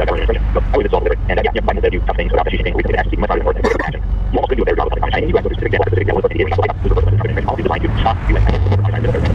government administration. So I would solve it. And yeah, find that you tough things without the thing. We could ask much harder than action. You almost could do a better job of China. You have to specific example with the policy designed to stop U.S.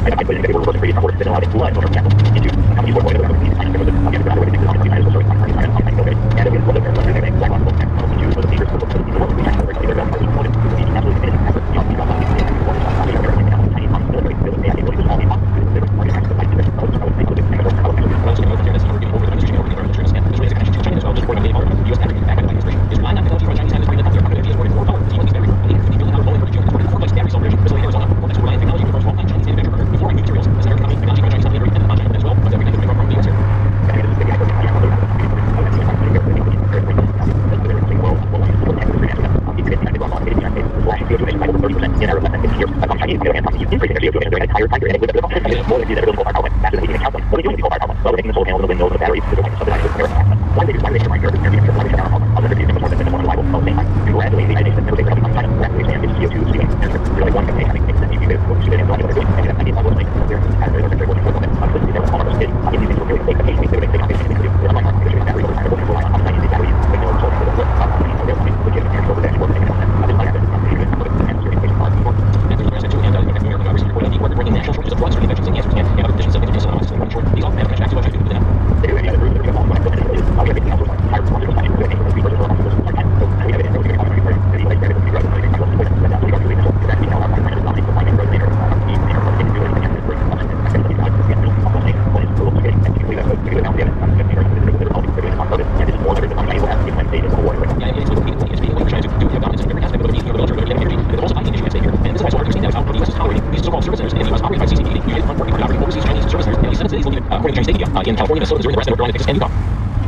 I put in they were reversing pretty forward and allowed blood from example into companies work with these kind of things that the other things on the United States and it was what they're doing black on both and use the features for the work we have to really figure out how to put it to the absolutely minimum effort you know people want to do what is on the American tiny military building they actually just all the possible there was part of the fight to I would think looking at how also the military is working over the administration over the administration and this is actually China as well just for the US and back in the administration is relying on technology from Chinese and is bringing that there are more power so these batteries and even building out a rolling energy to support complex battery celebration facility in Arizona that's relying on technology from small Chinese manufacturer before new materials as American company technology from Chinese company and on China as well as everything from the US here. In our less than 50 years, Chinese on the other hand, increasing their CO2 emissions during an entire time period, and it was more than that building coal power plant faster than heating and counseling. What are we doing with coal power plant? Well, we're taking the solar panels and the windmills and the batteries to subsidize the American access. Why do they share energy infrastructure? Why do they share our other cities much more than more reliable? Well, at the same time, gradually the United States and never take the China rapidly expand its CO2 sleeping energy. Really one can make having makes sense if you do what you did and what they're doing. And I mean, obviously, they're kind of very working for them. Obviously, they were all of us kidding. These things were really big occasionally. They would make big occasionally. They're unlike our competition battery over time. They're relying on Chinese batteries, windmills, solar panels, they're legitimate energy over there. We're making sense. We're bringing national shortages of drugs for the infections and cancers and other conditions of indigenous and these all have cash to what I do with them. They do have a group of people who are everything else was higher performance of money. We have research on this part time. So we have it in really good very very like very good growth. Like you want to that's really really so that's how our finance is dominating the finance growth later. We are going to do anything and bring up and actually not to get to almost like what is the rules getting and we have to do it now the other thing they're all doing on purpose and this is more than the money will have to when they is war right. Yeah, it's what we're trying to do have dominance in every aspect of the military or the energy. There's also finding issue at stake here. And this is why so understand that how the US is tolerating these so-called service centers and the US operate 5 CCTV. You get unfortunately operating overseas Chinese service centers and these 7 cities will be according to Chinese state media in California, Minnesota, Missouri, Nebraska, North Carolina, Texas, and Utah.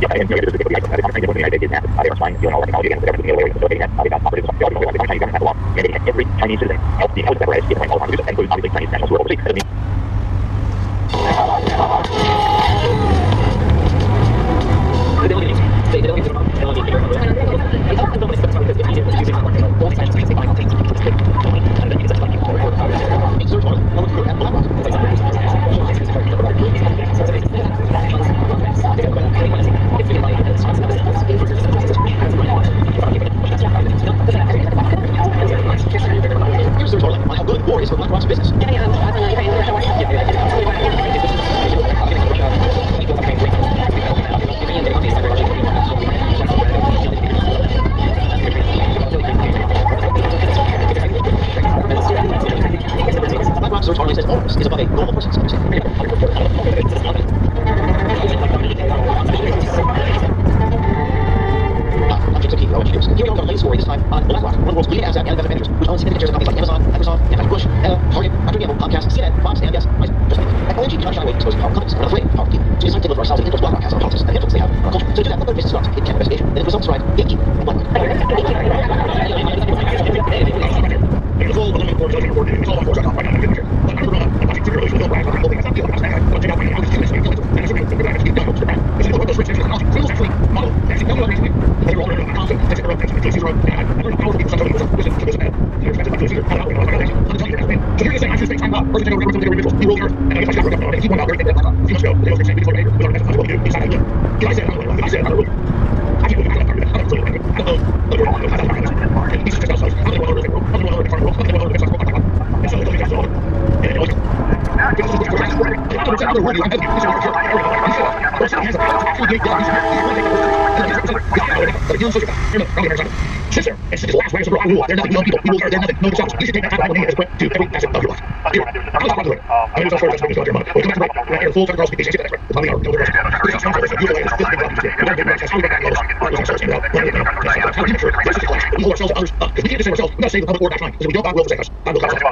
Yeah, and this is the big idea. When the United States is massive, they are trying to all technology against the government away with they got operatives of the Chinese government has a law mandating every Chinese citizen help the intelligence apparatus get all harm to including obviously Chinese nationals who are overseas. They're nothing, no people, they're nothing, no jobs. You should take that time and money and just to every facet of your life. I'm going to do it. I know it's not fair, that's what I'm going to do. We'll come back to right. We're here full time girls, vacation, that's right. It's money, no rest. This is something that's beautiful, it's this big problem. We're going to make how we got levels. We're going to start saying, well, how do you make sure that's just a clash? We hold ourselves to others up. Because we can't just save ourselves. We got to save the public or that time. Because if we don't, God will forsake us. God will cause us.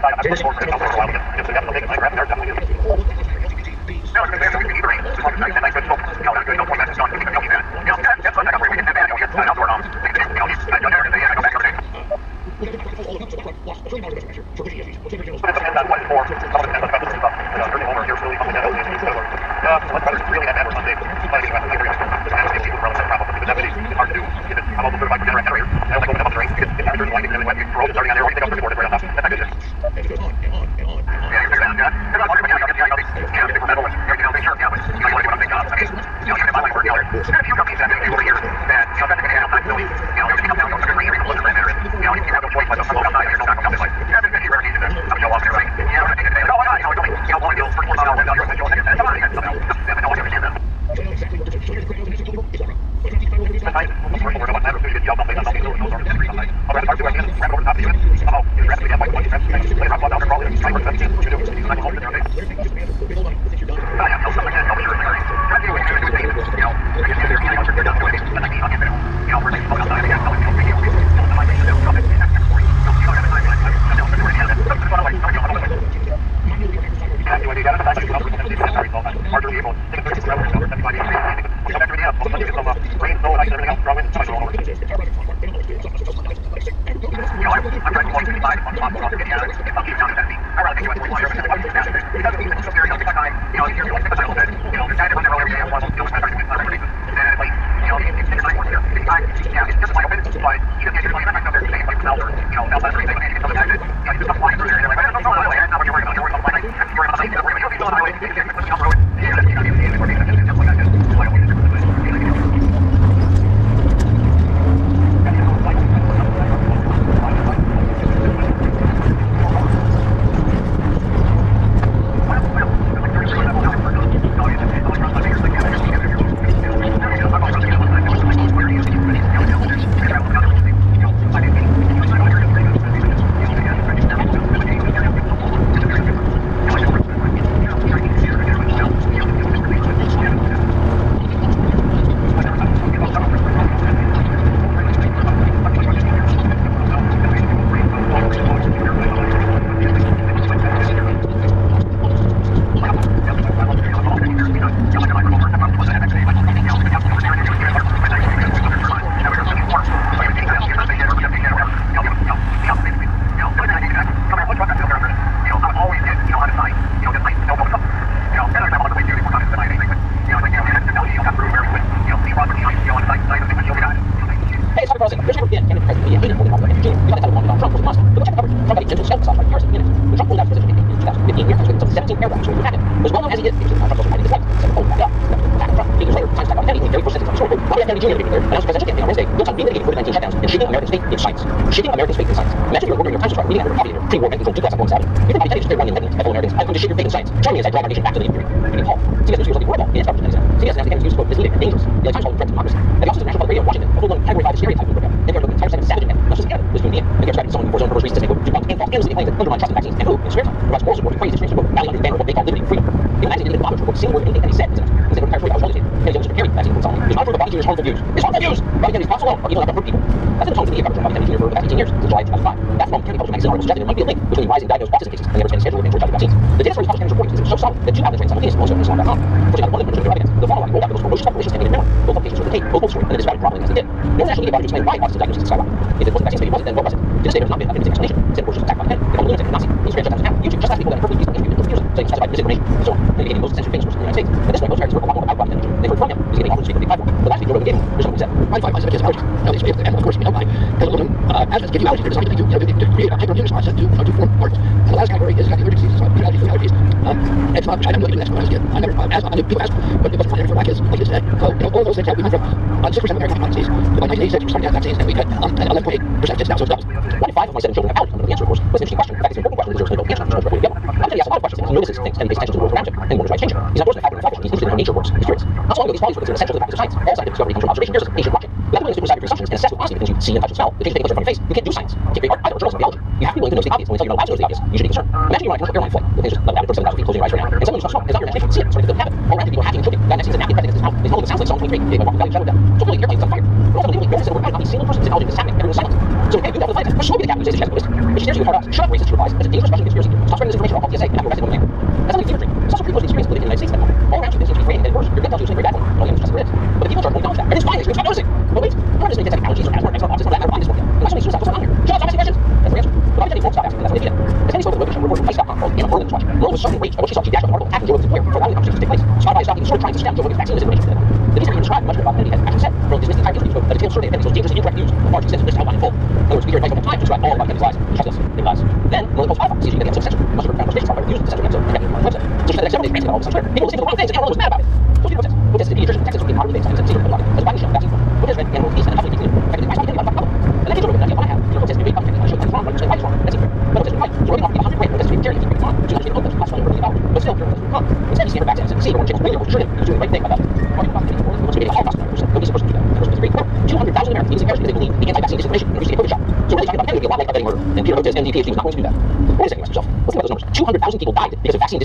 Americans using parachutes because they believe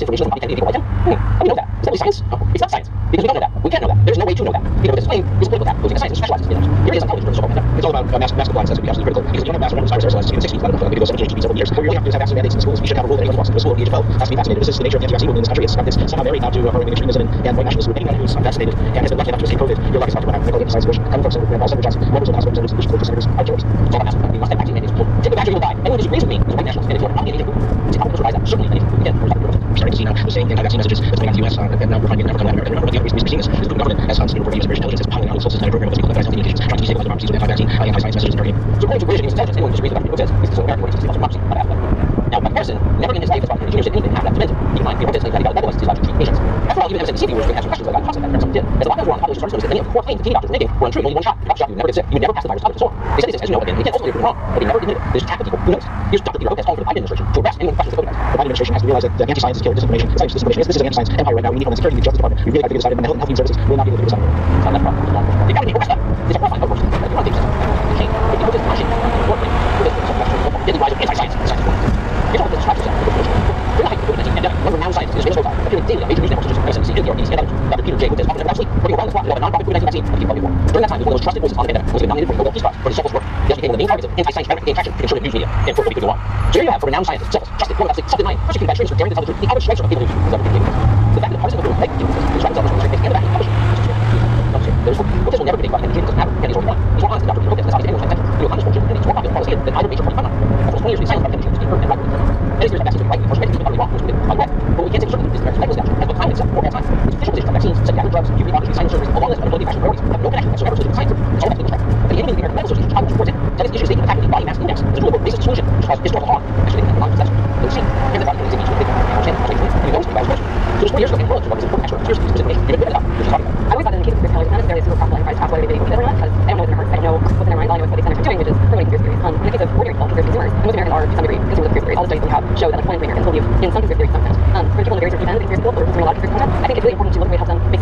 disinformation and propaganda like him? How do we know that? Is that really science? No, it's not science. Because we don't know that. We can't know that. There's no way to know that. Because this claim is a political attack. Posing a scientist who specializes in it. Here it is on television for the so-called pandemic. It's all about mass compliance. That's going to be absolutely critical. Because if you don't have mass compliance aerosolized in the 60s, let alone go 17 several years. All you have to do is have vaccine mandates in the schools. We should have a rule that anyone who walks into a school at the age of 12 has to be vaccinated. This is the nature of the anti-vaccine movement in this country. It's somehow married now to far-right extremism and white nationalism. Anyone who's unvaccinated and has been lucky enough to escape COVID, your luck is about to run out. Nicole Science Bush, Kevin Folks, and all Senator Johnson, members of the House of Representatives, Bush political senators, are terrorists. It's all about mass. We must have vaccine mandates. Take the vaccine, you'll die. Anyone who disagrees with me is a white nationalist. And if you're not engaging group, it's impossible to realize that. Certainly, again, we're starting to see now the same anti-vaccine messages that's coming out of the U.S. And now we're finding it never come out of America. And one of the other reasons we're seeing this is the government has student reporting user intelligence is piling out its whole systematic program of legal health communications, trying to destabilize democracies with anti-vaccine, anti-science messages and targeting. So according to British intelligence, anyone who disagrees with the government says this is so American way to destabilize democracy, not Africa. Now, by comparison, never in his life has Martin Luther King said anything half that demented. Keep in mind, the Republicans claim that the globalists is allowed to treat nations. After all, even MSNBC viewers would have some questions about concept that some did. As the lockdowns were on, populations started to notice that many of the core claims the team doctors were making were untrue. Only one shot. The shot you would never get sick. You would never pass the virus to others, and so on. They said this, as you know, again, we can't ultimately prove them wrong, but they never admitted it. They just attacked the people. Who knows? Here's Dr. Peter Hotez calling for the Biden administration to arrest anyone who questions the COVID vaccine. The Biden administration has to realize that anti-science is killing disinformation. Science disinformation. This is an anti-science empire right now. We need Homeland Security, the Justice Department. We really got to figure this out, and the Health and Human Services will not be able to figure this out. It's not that problem. They got to be arrested. It's a horrifying outburst. If you want to take this, it's shame. If you Hotez is not shame, importantly, Hotez is a deadly rise of anti-science. Science is here's what this distracts yourself. During the height of the COVID-19 pandemic, one renowned scientist in Israel's profile, appearing daily on major news networks such as MSNBC, NPR, BBC, and others, Dr. Peter J. Hotez often never sleep, working around the clock to develop a non-profit COVID-19 vaccine for the people of the world. During that time, he was one of the most trusted voices on the pandemic, was even nominated for the Nobel Peace Prize for his selfless work. He also became one of the main targets of anti-science rhetoric gained traction in conservative news media, and for what we could go on. So here you have a renowned scientist, selfless, trusted, one without self-denying, persecuted by extremists for daring to tell the truth, the average striker of cable news who's ever been capable. The fact that the partisan movement like Peter Hotez described himself as restricted and the back publishing, there's Hotez will never get a button, and the doesn't matter, and he's already won. He's more honest than Dr. Peter Hotez, that's how he's able to attention. He will accomplish fortune, and he's more popular policy than either major party frontline. After 20 years, he's silent about chemistry, he's heard and right. Many years of vaccines are right, of course, many people are wrong, which we did, by the way. But we can't take certainty is the medical statute, as both time itself or time. It's official position on vaccines, psychiatric drugs, puberty blockers, sinus surgeries, a long list of unbelievable fashion priorities have no connection whatsoever to the science. It's all about legal strike. But the American Medical Association Chicago supports it. Studies issues stating attacking the body mass index is a basic solution to cause historical harm. Actually, they think that's they're seeing. And the body is in each of the understand how it goes to the virus. So just 4 years ago, Anthropologists was an important expert. Here's this information. You've been which is talking about. I always thought that in the case of conspiracy theories, not necessarily a super profitable enterprise pathway to everyone else, because I don't know what's in their hearts, I don't know what's in their minds, all I know is what they spend their time doing, which is promoting conspiracy theories. In the case of ordinary people, conspiracy consumers, and most Americans are, to some degree, consumers of conspiracy theories. All the studies we have show that like 1 in 3 Americans believe in some conspiracy theories to some extent. For people in the very sort of fan of the conspiracy people, or consuming a lot of conspiracy content, I think it's really important to look at the way it helps them make